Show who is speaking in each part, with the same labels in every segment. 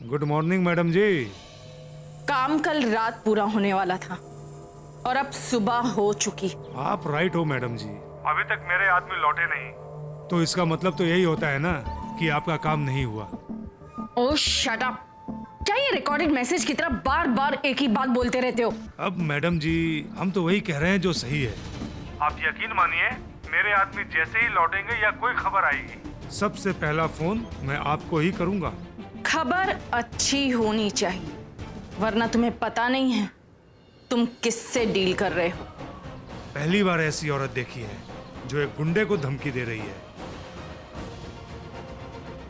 Speaker 1: Good morning madam जी।
Speaker 2: काम कल रात पूरा होने वाला था और अब सुबह हो चुकी।
Speaker 1: आप राइट हो मैडम जी, अभी तक मेरे आदमी लौटे नहीं, तो इसका मतलब तो यही होता है ना कि आपका काम नहीं हुआ।
Speaker 2: ओह शट अप! क्या ये रिकॉर्डेड मैसेज की तरह बार बार एक ही बात बोलते रहते हो?
Speaker 1: अब मैडम जी हम तो वही कह रहे हैं जो सही है। आप यकीन मानिए, मेरे आदमी जैसे ही लौटेंगे या कोई खबर आएगी, सबसे पहला फोन मैं आपको ही करूंगा।
Speaker 2: खबर अच्छी होनी चाहिए, वरना तुम्हें पता नहीं है तुम किससे डील कर रहे हो।
Speaker 1: पहली बार ऐसी औरत देखी है जो एक गुंडे को धमकी दे रही है।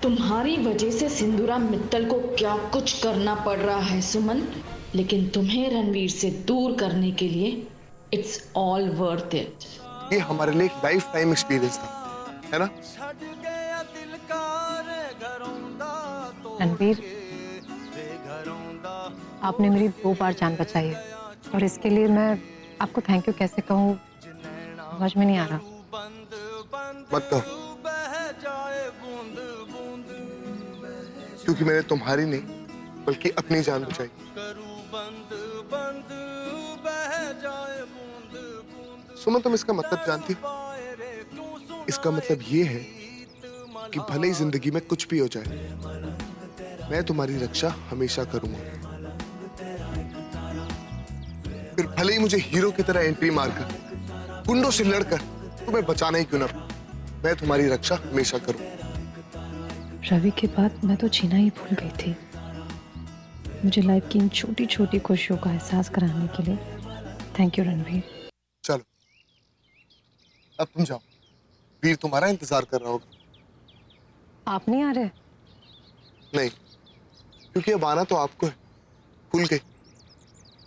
Speaker 2: तुम्हारी वजह से सिंदूरा मित्तल को क्या कुछ करना पड़ रहा है सुमन, लेकिन तुम्हें रणवीर से दूर करने के लिए इट्स ऑल वर्थ इट।
Speaker 3: ये हमारे लिए एक लाइफ टाइम एक्सपीरियंस था, है ना?
Speaker 4: रणवीर, आपने मेरी 2 बार जान बचाई है और इसके लिए मैं आपको थैंक यू कैसे कहूँ समझ में नहीं आ रहा।
Speaker 3: मत कहो, क्योंकि मैंने तुम्हारी नहीं बल्कि अपनी जान बचाई। सुमन, तुम इसका मतलब जानती हो? इसका मतलब ये है कि भले ही जिंदगी में कुछ भी हो जाए, मैं तुम्हारी रक्षा हमेशा करूंगा। फिर भले ही मुझे हीरो की तरह एंट्री मारकर, गुंडों से लड़कर तुम्हें बचाना ही क्यों ना, मैं तुम्हारी रक्षा हमेशा करूंगा।
Speaker 4: रवि के बाद मैं तो जीना ही भूल गई थी। मुझे लाइफ की इन छोटी छोटी खुशियों का एहसास कराने के लिए थैंक यू रणवीर।
Speaker 3: चलो अब तुम जाओ, वीर तुम्हारा इंतजार कर रहा होगा।
Speaker 4: आप नहीं आ रहे?
Speaker 3: नहीं, क्योंकि अब आना तो आपको है। भूल गई,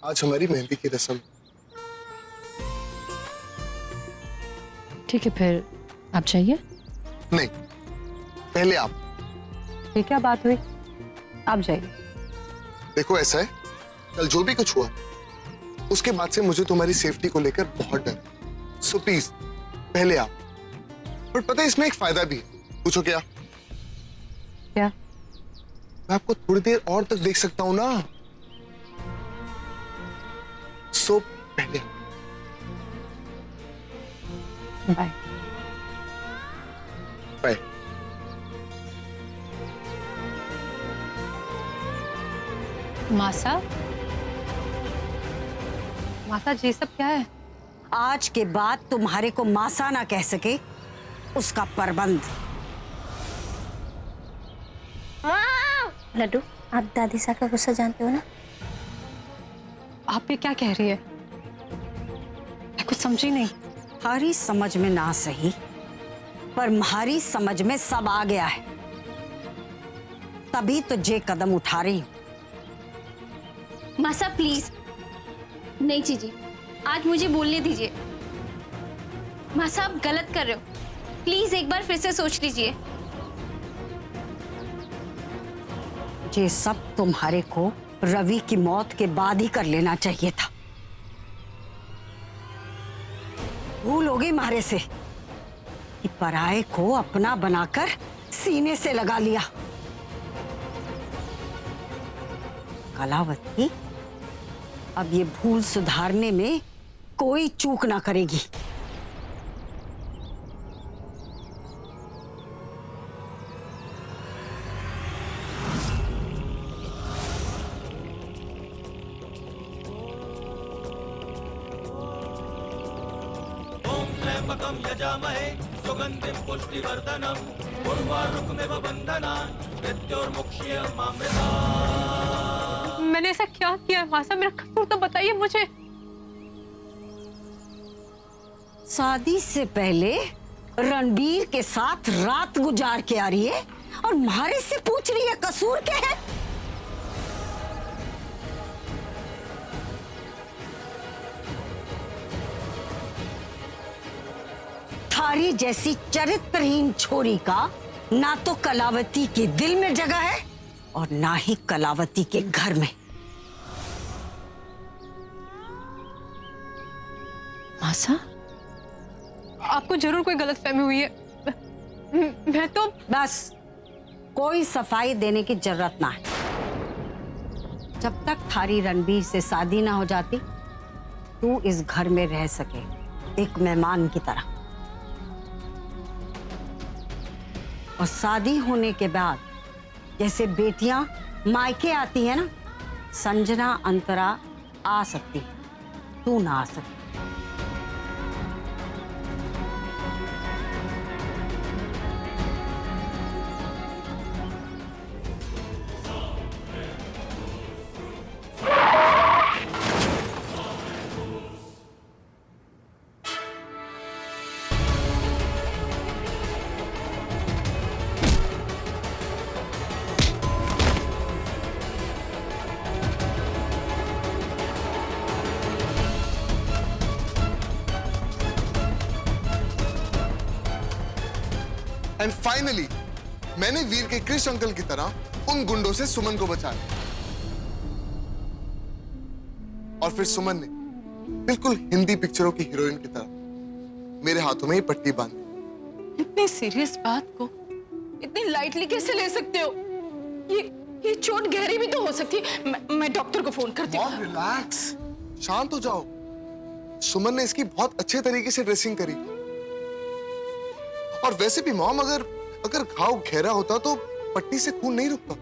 Speaker 3: आज हमारी मेहंदी की रस्म।
Speaker 4: ठीक है, फिर आप चाहिए?
Speaker 3: नहीं, पहले आप।
Speaker 4: ये क्या बात हुई? आप जाइए।
Speaker 3: देखो ऐसा है, कल जो भी कुछ हुआ उसके बाद से मुझे तुम्हारी सेफ्टी को लेकर बहुत डर है। सो प्लीज पहले आप। पर पता है इसमें एक फायदा भी है। पूछो क्या?
Speaker 4: क्या?
Speaker 3: मैं आपको थोड़ी देर और तक देख सकता हूं ना। सो पहले।
Speaker 4: बाय।
Speaker 3: बाय।
Speaker 4: मासा, मासा जी सब क्या है?
Speaker 5: आज के बाद तुम्हारे को मासा ना कह सके उसका प्रबंध।
Speaker 6: लड्डू, आप दादी सा का गुस्सा जानते हो ना?
Speaker 4: आप ये क्या कह रही है? मैं कुछ समझी नहीं।
Speaker 5: हमारी समझ में ना सही, पर हमारी समझ में सब आ गया है, तभी तो जे कदम उठा रही हूं।
Speaker 6: मासा प्लीज। नहीं जीजी, आज मुझे बोलने दीजिए। मासा आप गलत कर रहे हो, प्लीज एक बार फिर से सोच लीजिए।
Speaker 5: ये सब तुम्हारे को रवि की मौत के बाद ही कर लेना चाहिए था। भूल हो गई मारे से कि पराये को अपना बनाकर सीने से लगा लिया। कलावती अब ये भूल सुधारने में कोई चूक ना करेगी।
Speaker 7: यजामहे सुगंधिं पुष्टिवर्धनम् उर्वारुकमिव बन्धनान् मृत्योर्मुक्ष्यमामृतात्।
Speaker 4: मैंने ऐसा क्या किया मासा? मेरा कसूर तो बताइए मुझे।
Speaker 5: शादी से पहले रणबीर के साथ रात गुजार के आ रही है और मारे से पूछ रही है कसूर क्या है? थारी जैसी चरित्रहीन छोरी का ना तो कलावती के दिल में जगह है और ना ही कलावती के घर में।
Speaker 4: मासा, आपको जरूर कोई गलतफहमी हुई है। मैं तो
Speaker 5: बस कोई सफाई देने की जरूरत ना है। जब तक थारी रणबीर से शादी ना हो जाती तू इस घर में रह सके एक मेहमान की तरह। और शादी होने के बाद जैसे बेटियां मायके आती है ना, संजना अंतरा आ सकती, तू ना आ सकती।
Speaker 3: एंड फाइनली मैंने वीर के क्रिश अंकल की तरह उन गुंडों से सुमन को बचाया। और फिर सुमन ने बिल्कुल हिंदी पिक्चरों की हीरोइन की तरह मेरे हाथों में ही पट्टी बांधी।
Speaker 8: इतनी सीरियस बात को इतनी लाइटली कैसे ले सकते हो? ये चोट गहरी भी तो हो सकती है। मैं डॉक्टर को फोन करती हूँ।
Speaker 3: रिलैक्स, शांत हो जाओ। सुमन ने इसकी बहुत अच्छे तरीके से ड्रेसिंग करी। और वैसे भी मॉम, अगर घाव गहरा होता तो पट्टी से खून नहीं रुकता।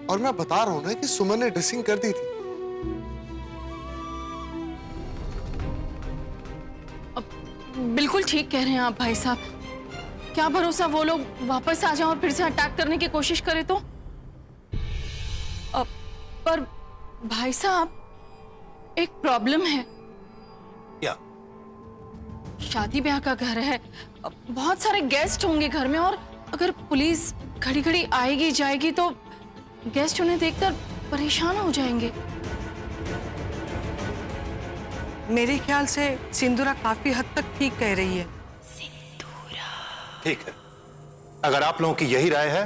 Speaker 3: और मैं बता रहा हूं ना कि सुमन ने ड्रेसिंग कर दी थी।
Speaker 8: बिल्कुल ठीक कह रहे हैं आप भाई साहब। क्या भरोसा वो लोग वापस आ जाएं और फिर से अटैक करने की कोशिश करें तो? पर भाई साहब एक प्रॉब्लम है।
Speaker 7: क्या?
Speaker 8: शादी ब्याह का घर है, बहुत सारे गेस्ट होंगे घर में, और अगर पुलिस खड़ी खड़ी आएगी जाएगी तो गेस्ट उन्हें देखकर परेशान हो जाएंगे।
Speaker 9: मेरे ख्याल से सिंदूरा काफी हद तक ठीक कह रही है।
Speaker 10: ठीक है, अगर आप लोगों की यही राय है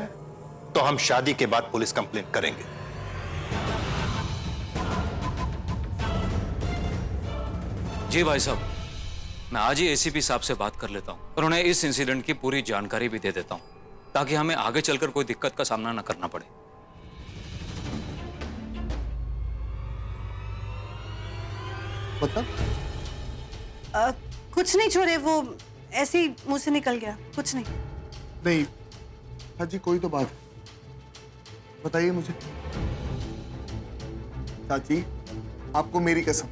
Speaker 10: तो हम शादी के बाद पुलिस कंप्लेंट करेंगे।
Speaker 11: जी भाई साहब, मैं आज ही एसीपी साहब से बात कर लेता हूं और उन्हें इस इंसिडेंट की पूरी जानकारी भी दे देता हूं ताकि हमें आगे चलकर कोई दिक्कत का सामना न करना पड़े।
Speaker 3: मतलब?
Speaker 9: कुछ नहीं छोरे, वो ऐसे ही मुंह से निकल गया, कुछ नहीं।
Speaker 3: नहीं हाजी, कोई तो बात है, बताइए मुझे। चाची, आपको मेरी कसम,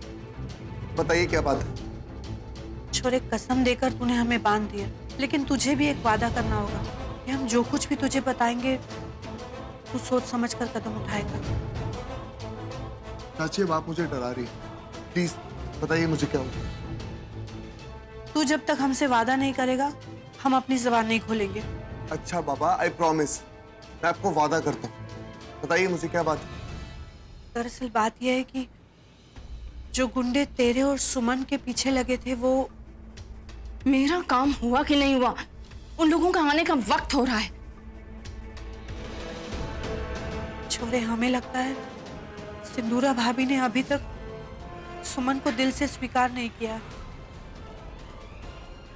Speaker 3: बताइए क्या बात है।
Speaker 9: छोरे, कसम देकर तूने हमें बांध दिया, लेकिन तुझे भी एक वादा करना होगा कि हम जो कुछ भी तुझे बताएंगे तू सोच समझ कर कदम उठाएगा।
Speaker 3: चाची, अब आप मुझे डरा रही हैं। प्लीज बताइए मुझे क्या होगा।
Speaker 9: तू जब तक हमसे वादा नहीं करेगा हम अपनी जबान नहीं खोलेंगे।
Speaker 3: अच्छा बाबा, आई प्रॉमिस, मैं आपको वादा करता हूँ। बताइए मुझे क्या बात है।
Speaker 9: दरअसल बात यह है कि जो गुंडे तेरे और सुमन के पीछे लगे थे वो...
Speaker 8: मेरा काम हुआ कि नहीं हुआ? उन लोगों का आने का वक्त हो रहा है।
Speaker 9: छोरे, हमें लगता है सिंदूरा भाभी ने अभी तक सुमन को दिल से स्वीकार नहीं किया,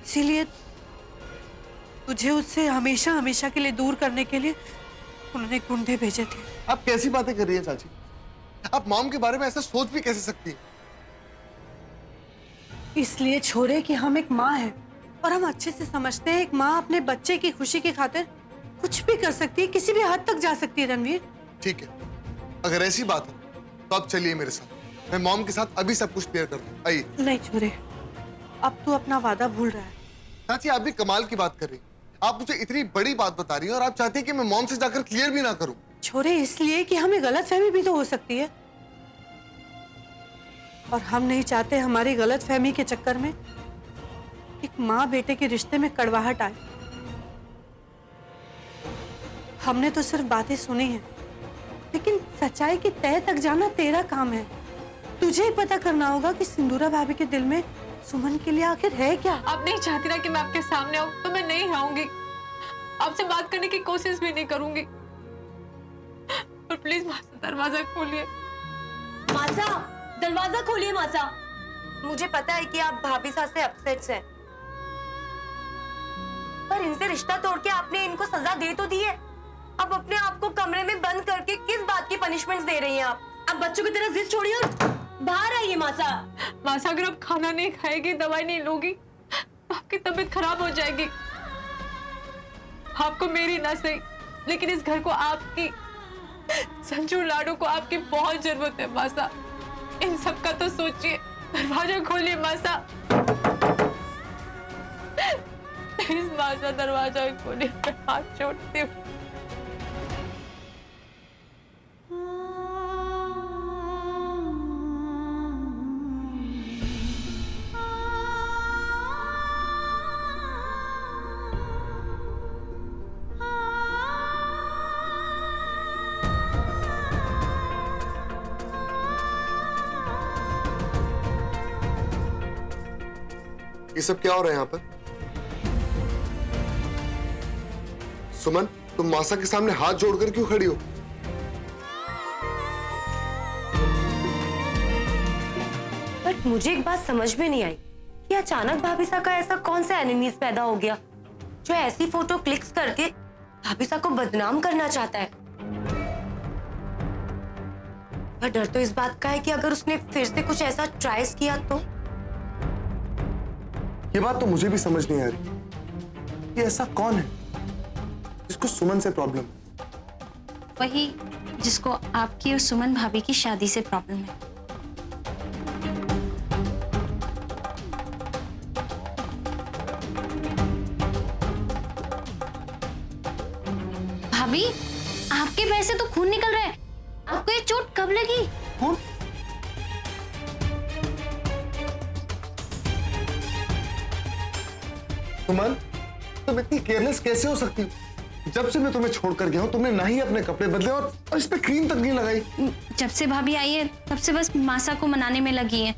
Speaker 9: इसीलिए तुझे उससे हमेशा हमेशा के लिए दूर करने के लिए उन्होंने गुंडे भेजे थे।
Speaker 3: आप कैसी बातें कर रही हैं चाची? आप मॉम के बारे में ऐसा सोच भी कैसे सकती हैं?
Speaker 9: इसलिए छोरे कि हम एक माँ हैं और हम अच्छे से समझते हैं एक माँ अपने बच्चे की खुशी की खातिर कुछ भी कर सकती है, किसी भी हद तक जा सकती है। रणवीर,
Speaker 3: ठीक है, अगर ऐसी बात है तो अब चलिए मेरे साथ, मैं मॉम के साथ अभी सब कुछ क्लियर कर दूं। आइए।
Speaker 9: नहीं छोरे, अब तू अपना वादा भूल रहा है।
Speaker 3: चाची, आप भी कमाल की बात कर रही हैं। आप मुझे इतनी बड़ी बात बता रही हैं और आप चाहती हैं कि मैं मॉम से जाकर क्लियर भी ना करूं।
Speaker 9: छोरे, इसलिए कि हमें गलतफहमी भी तो हो सकती है और हम नहीं चाहते हमारी गलतफहमी के चक्कर में एक माँ बेटे के रिश्ते में कड़वाहट आए। हमने तो सिर्फ बातें सुनी हैं, लेकिन सच्चाई की तह तक जाना तेरा काम है। तुझे ही पता करना होगा कि सिंदूरा भाभी के दिल में सुमन के लिए आखिर है क्या।
Speaker 8: आप नहीं चाहती ना कि मैं आपके सामने आऊं तो मैं नहीं आऊंगी, आपसे बात करने की कोशिश भी नहीं करूंगी। और प्लीज मासा, दरवाजा खोलिए।
Speaker 12: मासा, दरवाजा खोलिए मासा। मुझे पता है कि आप भाभी साहब से अपसेट हैं, पर इनसे रिश्ता तोड़ के आपने इनको सजा दे तो दी है। अब अपने आप को कमरे में बंद करके किस बात की पनिशमेंट दे रही हैं आप? अब बच्चों की तरह जिद छोड़िए और बाहर आइए मासा।
Speaker 8: मासा अगर आप खाना नहीं खाएगी, दवाई नहीं लोगी, आपकी तबीयत खराब हो जाएगी। आपको मेरी ना सही, लेकिन इस घर को आपकी, संजू लाडो को आपकी बहुत जरूरत है मासा। इन सब का तो सोचिए। दरवाजा खोलिए मासा, प्लीज मासा, दरवाजा खोलिए, मैं हाथ जोड़ती हूँ।
Speaker 3: ये सब क्या हो रहा है यहाँ पर? सुमन, तुम मासा के सामने हाथ जोड़कर क्यों खड़ी हो?
Speaker 12: बट मुझे एक बात समझ में नहीं आई कि अचानक भाभी सा का ऐसा कौन सा एनिमीज पैदा हो गया जो ऐसी फोटो क्लिक्स करके भाभी सा को बदनाम करना चाहता है। पर डर तो इस बात का है कि अगर उसने फिर से कुछ ऐसा ट्राइज किया तो।
Speaker 3: ये बात तो मुझे भी समझ नहीं आ रही। ये ऐसा कौन है जिसको सुमन से प्रॉब्लम है?
Speaker 6: वही जिसको आपकी और सुमन भाभी की शादी से प्रॉब्लम है। भाभी, आपके पैर से तो खून निकल रहा है। आपको ये चोट कब लगी?
Speaker 3: खून? सुमन, तुम इतनी केयरलेस कैसे हो सकती हो? जब से मैं तुम्हें छोड़कर गया हूं, तुमने ना ही अपने कपड़े बदले और इस पे क्रीम तक नहीं लगाई।
Speaker 6: जब से भाभी आई है तब से बस मासा को मनाने में लगी है।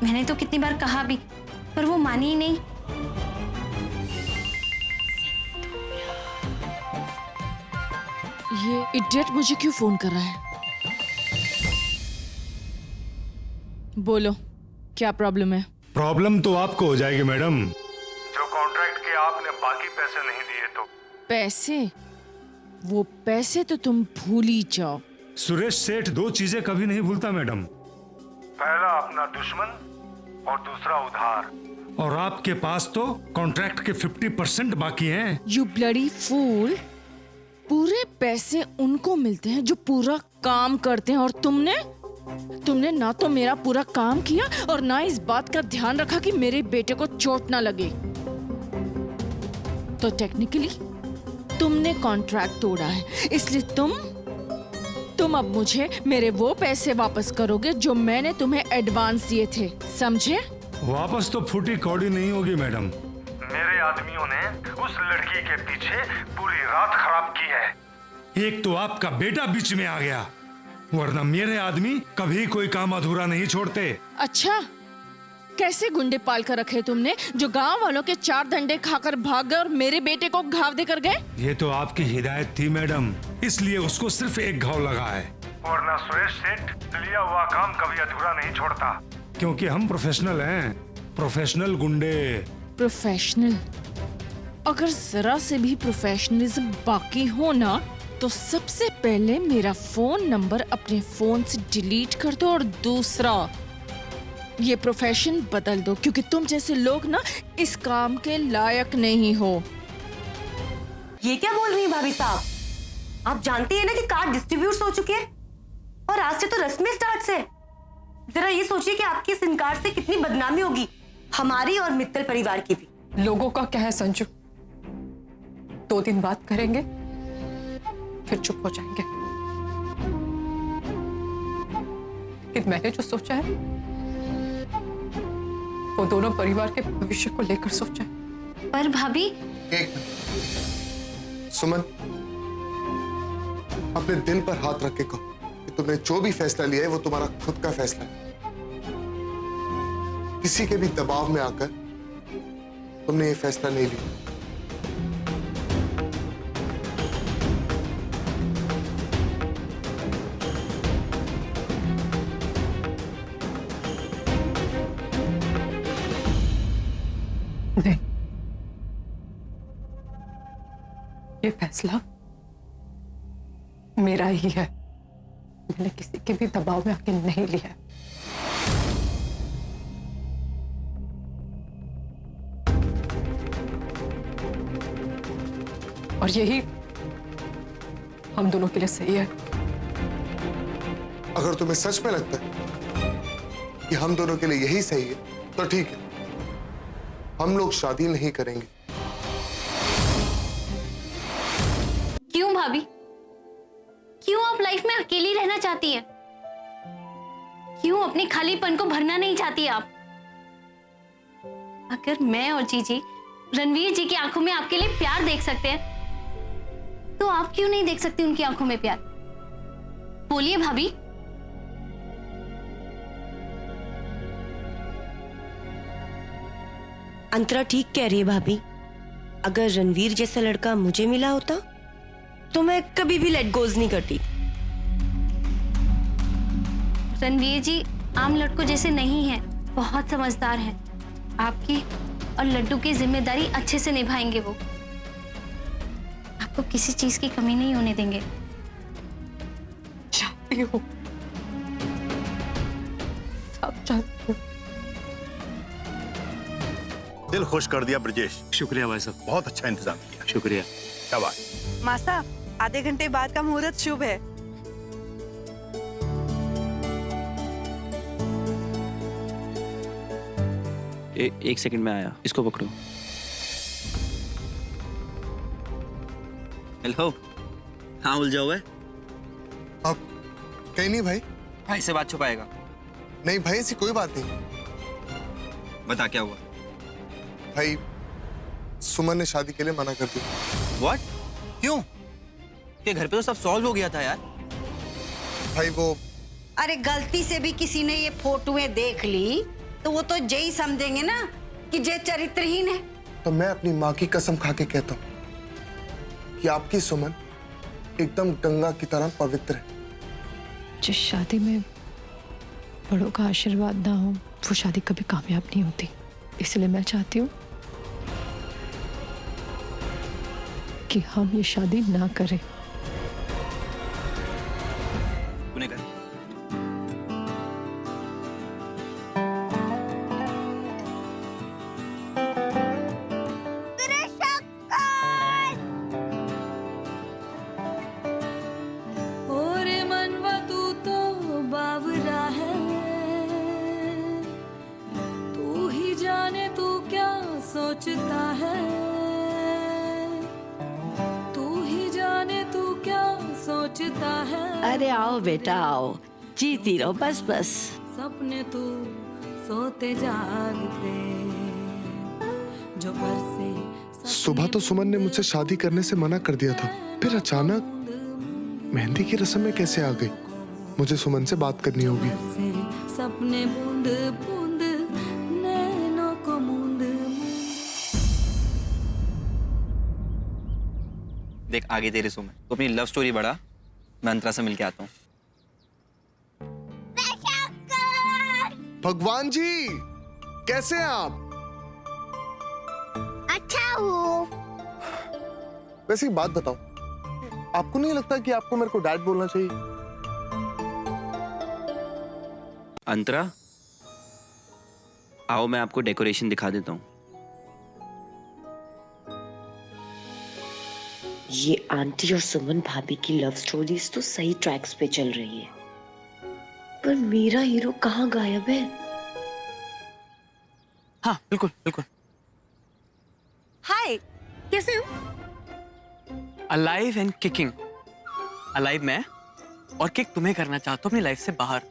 Speaker 6: मैंने तो कितनी बार कहा भी, पर वो मानी ही नहीं।
Speaker 8: ये इडियट मुझे क्यों फोन कर रहा है? बोलो, क्या प्रॉब्लम है?
Speaker 1: प्रॉब्लम तो आपको हो जाएगी मैडम, जो कॉन्ट्रैक्ट के आपने बाकी पैसे नहीं दिए तो।
Speaker 8: पैसे? वो पैसे तो तुम भूल ही जाओ।
Speaker 1: सुरेश सेठ दो चीजें कभी नहीं भूलता मैडम, पहला अपना दुश्मन और दूसरा उधार। और आपके पास तो कॉन्ट्रैक्ट के 50% बाकी हैं।
Speaker 8: यू ब्लडी फूल, पूरे पैसे उनको मिलते हैं जो पूरा काम करते हैं, और तुमने ना तो मेरा पूरा काम किया और ना इस बात का ध्यान रखा कि मेरे बेटे को चोट ना लगे। तो टेक्निकली तुमने कॉन्ट्रैक्ट तोड़ा है, इसलिए तुम अब मुझे मेरे वो पैसे वापस करोगे जो मैंने तुम्हें एडवांस दिए थे, समझे?
Speaker 1: वापस तो फूटी कौड़ी नहीं होगी मैडम। मेरे आदमियों ने उस लड़की के पीछे पूरी रात खराब की है। एक तो आपका बेटा बीच में आ गया, वरना मेरे आदमी कभी कोई काम अधूरा नहीं छोड़ते।
Speaker 8: अच्छा, कैसे गुंडे पाल कर रखे तुमने जो गांव वालों के 4 डंडे खाकर भाग गए और मेरे बेटे को घाव देकर गए?
Speaker 1: ये तो आपकी हिदायत थी मैडम, इसलिए उसको सिर्फ एक घाव लगा है, वरना सुरेश सेठ लिया हुआ काम कभी अधूरा नहीं छोड़ता। क्योंकि हम प्रोफेशनल हैं, प्रोफेशनल गुंडे।
Speaker 8: प्रोफेशनल? अगर जरा से भी प्रोफेशनलिज्म बाकी हो ना, तो सबसे पहले मेरा फोन नंबर अपने फोन से डिलीट कर दो, और दूसरा ये प्रोफेशन बदल दो, क्योंकि तुम जैसे लोग ना इस काम के लायक नहीं हो।
Speaker 12: ये क्या बोल रही है भाभी साहब? आप जानती है ना कि कार डिस्ट्रीब्यूट हो चुकी है और आज से तो रस्में स्टार्ट है। जरा ये सोचिए कि आपके इस इनकार से कितनी बदनामी होगी हमारी और मित्तल परिवार की भी।
Speaker 13: लोगों का क्या है संजू, 2 दिन बात करेंगे फिर चुप हो जाएंगे। लेकिन मैंने जो सोचा है वो दोनों परिवार के भविष्य को लेकर सोचा है।
Speaker 6: पर भाभी,
Speaker 3: एक सुमन, अपने दिल पर हाथ रख के कहो कि तुमने जो भी फैसला लिया है वो तुम्हारा खुद का फैसला है। किसी के भी दबाव में आकर तुमने ये फैसला नहीं लिया।
Speaker 13: नहीं, ये फैसला मेरा ही है। मैंने किसी के भी दबाव में आके नहीं लिया है। और यही हम दोनों के लिए सही है।
Speaker 3: अगर तुम्हें सच में लगता है कि हम दोनों के लिए यही सही है तो ठीक है, हम लोग शादी नहीं करेंगे।
Speaker 6: क्यों भाभी? क्यों आप लाइफ में अकेली रहना चाहती हैं? क्यों अपने खालीपन को भरना नहीं चाहती आप? अगर मैं और जीजी रणवीर जी की आंखों में आपके लिए प्यार देख सकते हैं, तो आप क्यों नहीं देख सकती उनकी आंखों में प्यार? बोलिए भाभी।
Speaker 12: अंतरा ठीक कह रही है भाभी। अगर रणवीर जैसा लड़का मुझे मिला होता तो मैं कभी भी लेट गोज नहीं करती।
Speaker 6: रणवीर जी आम लड़कों जैसे नहीं हैं, बहुत समझदार हैं। आपकी और लड्डू की जिम्मेदारी अच्छे से निभाएंगे वो। आपको किसी चीज की कमी नहीं होने देंगे।
Speaker 13: जानती हूँ, सब जानती हूँ।
Speaker 10: दिल खुश कर दिया ब्रजेश।
Speaker 11: शुक्रिया भाई साहब,
Speaker 10: बहुत अच्छा इंतजाम किया।
Speaker 11: शुक्रिया।
Speaker 10: शाबाश।
Speaker 9: मासा, आधे घंटे बाद का मुहूर्त शुभ है।
Speaker 14: एक सेकंड में आया, इसको पकड़ो। हेलो, हाँ उलझा हुआ है?
Speaker 3: अब कहीं नहीं भाई।
Speaker 14: भाई से बात छुपाएगा?
Speaker 3: नहीं भाई, ऐसी कोई बात नहीं।
Speaker 14: बता क्या हुआ?
Speaker 3: भाई सुमन ने शादी के लिए मना कर दिया।
Speaker 14: व्हाट? क्यों? ये घर पे तो सब सॉल्व हो गया था यार।
Speaker 3: भाई वो
Speaker 5: अरे गलती से भी किसी ने ये फोटोएं देख ली तो वो तो यही समझेंगे ना कि जे चरित्रहीन है।
Speaker 3: तो मैं अपनी माँ की कसम खा के कहता हूँ कि आपकी सुमन एकदम गंगा की तरह पवित्र है।
Speaker 4: जिस शादी में बड़ों का आशीर्वाद ना हो वो शादी कभी कामयाब नहीं होती। इसलिए मैं चाहती हूँ कि हम ये शादी ना करें।
Speaker 14: तूने कर।
Speaker 7: सोचता है तू ही जाने तू क्या सोचता है।
Speaker 15: अरे आओ बेटा आओ, जीती रहो बस बस।
Speaker 7: सपने तू सोते जागते जो बरसे।
Speaker 3: सुबह तो सुमन ने मुझसे शादी करने से मना कर दिया था, फिर अचानक मेहंदी की रस्म में कैसे आ गई? मुझे सुमन से बात करनी होगी।
Speaker 7: सपने बूंद बूंद नैनों को मूंद।
Speaker 14: देख आगे तेरे सुमन, तो अपनी लव स्टोरी बढ़ा, मैं अंतरा से मिलके आता हूँ।
Speaker 3: भगवान जी, कैसे हैं आप?
Speaker 16: अच्छा हूँ।
Speaker 3: वैसे एक बात बताओ, आपको नहीं लगता कि आपको मेरे को डैड बोलना चाहिए?
Speaker 14: अंतरा आओ, मैं आपको डेकोरेशन दिखा देता हूँ।
Speaker 15: ये आंटी और सुमन भाभी की लव स्टोरीज तो सही ट्रैक्स पे चल रही है, पर मेरा हीरो कहाँ गायब है?
Speaker 14: हाँ बिल्कुल बिल्कुल।
Speaker 12: हाय, कैसे हो?
Speaker 17: Alive and kicking. अलाइव मैं और किक तुम्हें करना चाहता हूँ अपनी लाइफ से बाहर।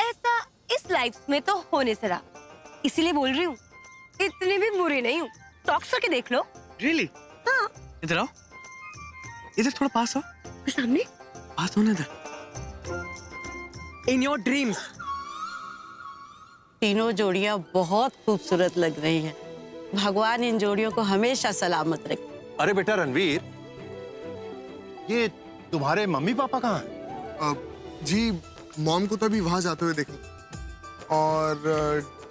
Speaker 12: ऐसा इस लाइफ में तो होने से रहा, इसीलिए बोल रही हूँ। इतनी भी बुरी नहीं हूँ, टॉक करके देख लो।
Speaker 17: रियली?
Speaker 12: हाँ।
Speaker 17: इधर आओ, इधर थोड़ा पास हो।
Speaker 12: सामने
Speaker 17: पास होने इधर। In your dreams.
Speaker 15: तीनों जोड़ियां बहुत खूबसूरत लग रही हैं। भगवान इन जोड़ियों को हमेशा सलामत रखे।
Speaker 10: अरे बेटा रणवीर, ये तुम्हारे मम्मी पापा कहाँ हैं?
Speaker 3: जी मॉम को तभी वहां जाते हुए देखा, और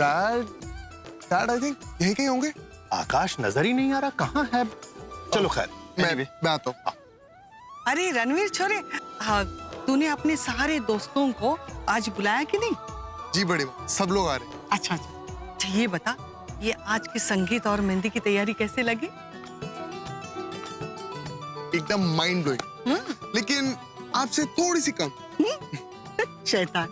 Speaker 3: डैड आई थिंक यहीं कहीं होंगे।
Speaker 10: आकाश नजर ही नहीं आ रहा, कहाँ है? चलो खैर,
Speaker 3: मैं आता हूँ।
Speaker 9: अरे रणवीर छोरे, हाँ, तूने अपने सारे दोस्तों को आज बुलाया कि नहीं?
Speaker 3: जी बड़े माँ, सब लोग आ रहे हैं।
Speaker 9: अच्छा अच्छा। अच्छा ये बता, ये आज की संगीत और मेहंदी की तैयारी कैसे लगी?
Speaker 3: एकदम माइंड ब्लोइंग, लेकिन आपसे थोड़ी सी कम।
Speaker 9: शैतान।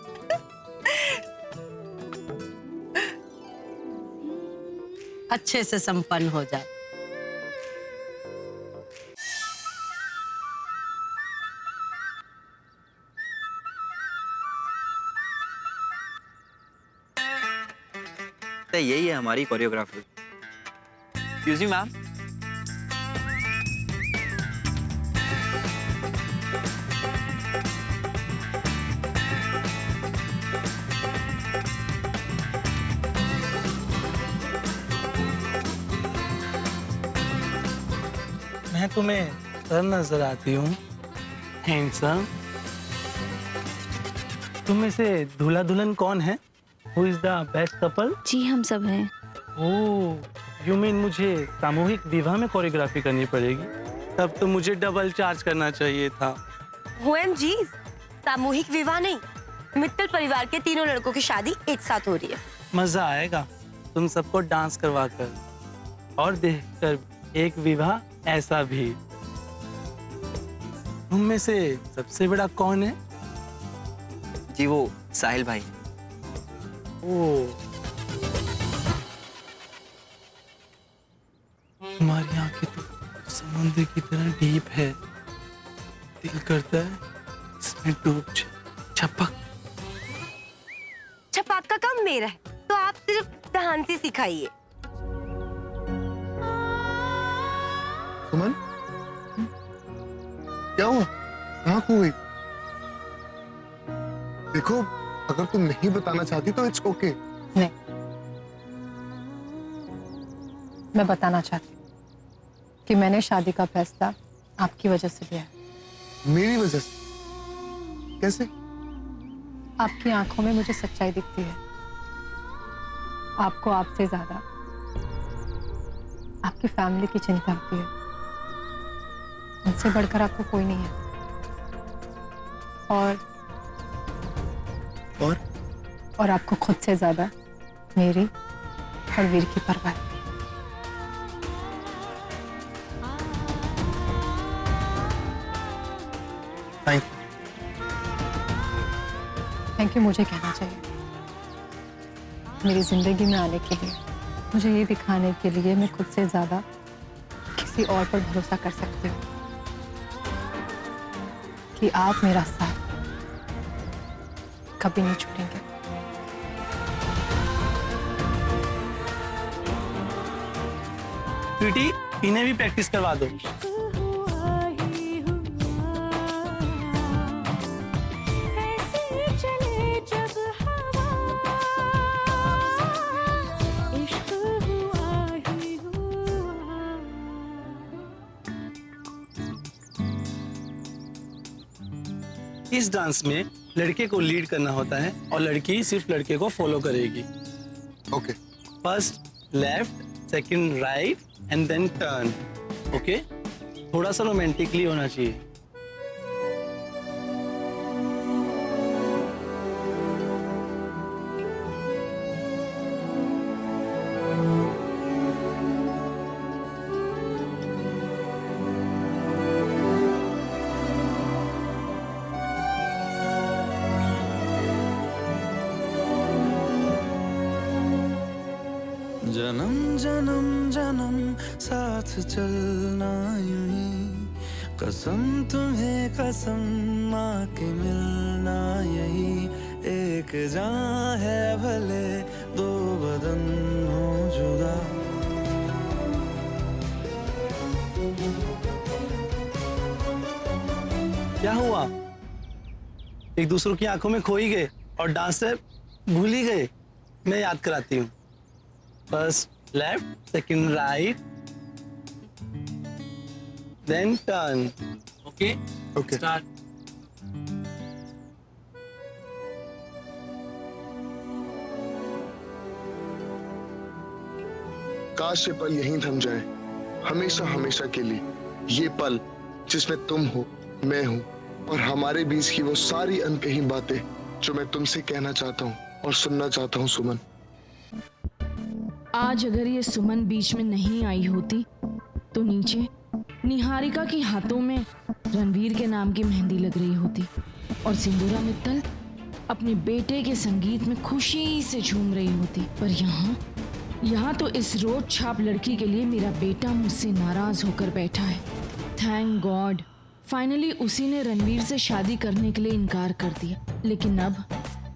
Speaker 5: अच्छे से संपन्न हो जाए।
Speaker 14: तो यही है हमारी कोरियोग्राफी। Excuse me ma'am.
Speaker 17: मैं तुम्हें सर नजर आती हूँ, हैंडसम। तुम में से दूल्हा दुल्हन कौन है? Who is the best couple?
Speaker 6: जी हम सब हैं।
Speaker 17: ओह, यू मीन मुझे सामूहिक विवाह में कोरियोग्राफी करनी पड़ेगी? तब तो मुझे डबल चार्ज करना चाहिए था।
Speaker 12: OMG, सामूहिक विवाह नहीं, मित्तल परिवार के तीनों लड़कों की शादी एक साथ हो रही है।
Speaker 17: मजा आएगा तुम सबको डांस करवा कर और देखकर एक विवाह ऐसा भी। तुम में से सबसे बड़ा कौन है?
Speaker 14: जी वो साहिल भाई।
Speaker 17: ओह, तुम्हारी आंखें तो समुद्र की तरह डीप है। दिल करता है इसमें डूब जाए। छपक।
Speaker 12: छपाक का काम मेरा है, तो आप सिर्फ ध्यान से सिखाइए।
Speaker 3: सुमन, क्या हुआ? कहाँ खो गई? देखो, अगर तुम नहीं बताना चाहती तो इट्स ओके।
Speaker 4: नहीं, मैं बताना चाहती हूँ कि मैंने शादी का फैसला आपकी वजह से लिया है।
Speaker 3: मेरी वजह से? कैसे?
Speaker 4: आपकी आंखों में मुझे सच्चाई दिखती है। आपको आपसे ज्यादा आपकी फैमिली की चिंता होती है। उनसे बढ़कर आपको कोई नहीं है। और आपको खुद से ज्यादा मेरी और वीर की परवाह है। थैंक यू मुझे कहना चाहिए। मेरी जिंदगी में आने के लिए, मुझे ये दिखाने के लिए मैं खुद से ज्यादा किसी और पर भरोसा कर सकती हूँ कि आप मेरा साथ कभी नहीं छोड़ेंगे।
Speaker 17: स्वीटी, इन्हें भी प्रैक्टिस करवा दो। इस डांस में लड़के को लीड करना होता है और लड़की सिर्फ लड़के को फॉलो करेगी।
Speaker 3: Okay.
Speaker 17: First left, second right and then turn. Okay? थोड़ा सा रोमांटिकली होना चाहिए।
Speaker 16: जन्म जन्म जन्म साथ चलना यूं ही, कसम तुम्हें कसम माँ के मिलना यही, एक जान है भले दो बदन हो जुदा।
Speaker 17: क्या हुआ? एक दूसरों की आंखों में खो ही गए और डांस से भूल ही गए। मैं याद कराती हूँ। First left, second right, then turn. Okay?
Speaker 3: Okay.
Speaker 17: Start.
Speaker 3: काश ये पल यहीं थम जाए, हमेशा हमेशा के लिए। ये पल जिसमें तुम हो मैं हूं और हमारे बीच की वो सारी अनकही बातें जो मैं तुमसे कहना चाहता हूं और सुनना चाहता हूं सुमन।
Speaker 2: आज अगर ये सुमन बीच में नहीं आई होती तो नीचे निहारिका के हाथों में रणवीर के नाम की मेहंदी लग रही होती और सिंदूरा मित्तल अपने बेटे के संगीत में खुशी से झूम रही होती। पर यहाँ तो इस रोड छाप लड़की के लिए मेरा बेटा मुझसे नाराज होकर बैठा है। थैंक गॉड, फाइनली उसी ने रणवीर से शादी करने के लिए इनकार कर दिया। लेकिन अब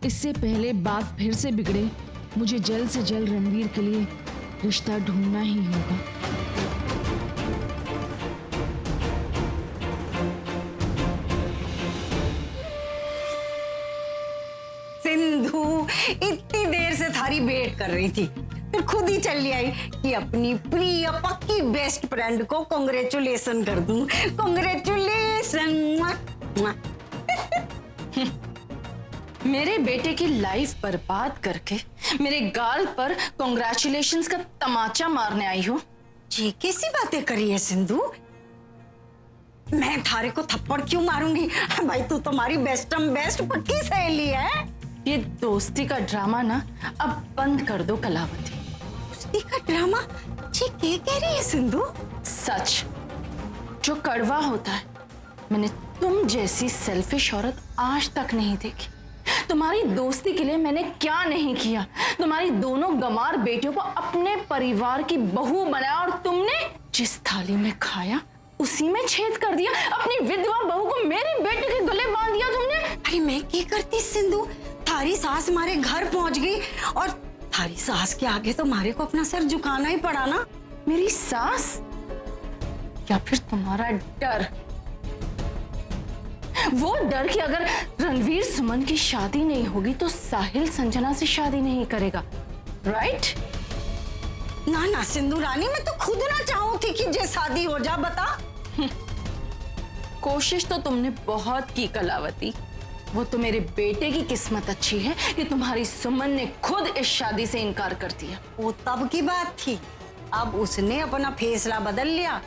Speaker 2: इससे पहले बात फिर से बिगड़े, मुझे जल्द से जल्द रणवीर के लिए रिश्ता ढूंढना ही होगा।
Speaker 5: सिंधु इतनी देर से थारी वेट कर रही थी, फिर खुद ही चली आई कि अपनी प्रिय पक्की बेस्ट फ्रेंड को कांग्रेचुलेशन कर दूं। कांग्रेचुलेशन।
Speaker 2: मेरे बेटे की लाइफ बर्बाद करके मेरे गाल पर कांग्रेचुलेशंस का तमाचा मारने आई हो।
Speaker 5: जी कैसी बातें करी है सिंधु? मैं थारे को थप्पड़ क्यों मारूंगी? भाई तू तुम्हारी बेस्ट पक्की सहेली है।
Speaker 2: ये दोस्ती का ड्रामा ना अब बंद कर दो कलावती।
Speaker 5: दोस्ती का ड्रामा? जी क्या कह रही है सिंधु?
Speaker 2: सच जो कड़वा होता है मैंने तुम जैसी सेल्फिश औरत आज तक नहीं देखी। तुम्हारी दोस्ती के लिए मैंने क्या नहीं किया। तुम्हारी दोनों गंवार बेटियों को अपने परिवार की बहू बनाया और तुमने जिस थाली में खाया उसी में छेद कर दिया। अपनी विधवा बहू को मेरे बेटे के गले बांध दिया तुमने।
Speaker 5: अरे मैं क्या करती सिंधु? थारी सास हमारे घर पहुंच गई और थारी सास के आगे तो हमारे को अपना सर झुकाना ही पड़ा ना।
Speaker 2: मेरी सास या फिर तुम्हारा डर? वो डर कि अगर रणवीर सुमन की शादी नहीं होगी तो साहिल संजना से शादी नहीं करेगा, राइट?
Speaker 5: ना ना सिंधु रानी, मैं तो खुद ना चाहूं थी कि जे शादी हो जा। बता।
Speaker 2: कोशिश तो तुमने बहुत की कलावती। वो तो मेरे बेटे की किस्मत अच्छी है कि तुम्हारी सुमन ने खुद इस शादी से इनकार कर दिया।
Speaker 5: वो तब की बात थी, अब उसने अपना फैसला बदल लिया।